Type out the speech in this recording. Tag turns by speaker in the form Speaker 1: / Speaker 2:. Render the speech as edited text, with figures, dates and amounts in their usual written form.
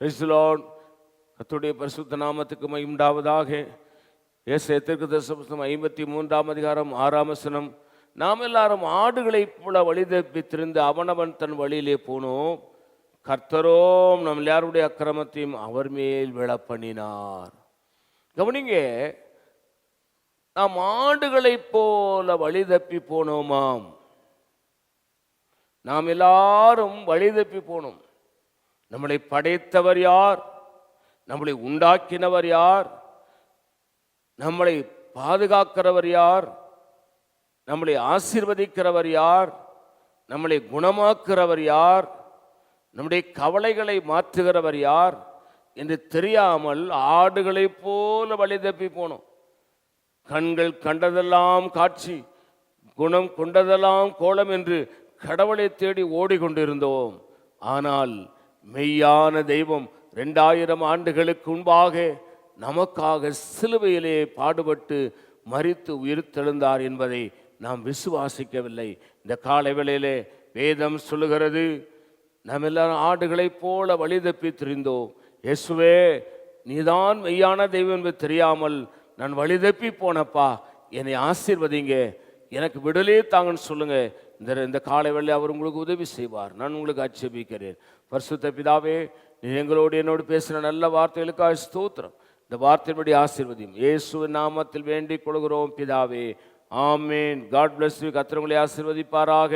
Speaker 1: Praise the Lord. கர்த்தருடைய பரிசுத்த நாமத்துக்கு மகிமை உண்டாவதாக. ஏசாயா தீர்க்கதரிசன புத்தகம் 53ஆம் அதிகாரம் 6ஆம் வசனம். நாம் எல்லாரும் ஆடுகளைப் போல வழி தப்பி திரிந்து அவனவன் தன் வழியிலே போனோம், கர்த்தரோம் நம் எல்லாருடைய அக்கிரமத்தையும் அவர் மேல் விழப்பண்ணினார். கவனிங்க, நாம் ஆடுகளைப் போல வழி தப்பி போனோமாம். நாம் எல்லாரும் வழி தப்பி போனோம். நம்மளை படைத்தவர் யார்? நம்மளை உண்டாக்கினவர் யார்? நம்மளை பாதுகாக்கிறவர் யார்? நம்மளை ஆசீர்வதிக்கிறவர் யார்? நம்மளை குணமாக்குறவர் யார்? நம்முடைய கவலைகளை மாற்றுகிறவர் யார் என்று தெரியாமல் ஆடுகளைப் போல வழி தப்பி போனோம். கண்கள் கண்டதெல்லாம் காட்சி, குணம் கொண்டதெல்லாம் கோலம் என்று கடவுளை தேடி ஓடிக்கொண்டிருந்தோம். ஆனால் மெய்யான தெய்வம் 2000 ஆண்டுகளுக்கு முன்பாக நமக்காக சிலுவையிலே பாடுபட்டு மரித்து உயிர்த்தெழுந்தார் என்பதை நாம் விசுவாசிக்கவில்லை. இந்த காலை வேளையிலே வேதம் சொல்லுகிறது, நாம் எல்லாரும் ஆடுகளைப் போல வழி தப்பி திரிந்தோம். இயேசுவே, நீதான் மெய்யான தெய்வம் என்பது தெரியாமல் நான் வழி தப்பி போனப்பா, என்னை ஆசீர்வதிங்க, எனக்கு விடுதலை தாங்கன்னு சொல்லுங்க. இந்த காலை வேளையிலே அவர் உங்களுக்கு உதவி செய்வார். நான் உங்களுக்கு ஆட்சேபிக்கிறேன். பரிசுத்த பிதாவே, நீ எங்களோடு என்னோடு பேசின நல்ல வார்த்தைகளுக்காக ஸ்தோத்திரம். இந்த வார்த்தையின்படி ஆசீர்வதியும் இயேசுவின் நாமத்தில் வேண்டிக் கொள்கிறோம் பிதாவே, ஆமேன். God bless you. கர்த்தர் உங்களை ஆசீர்வதிப்பாராக.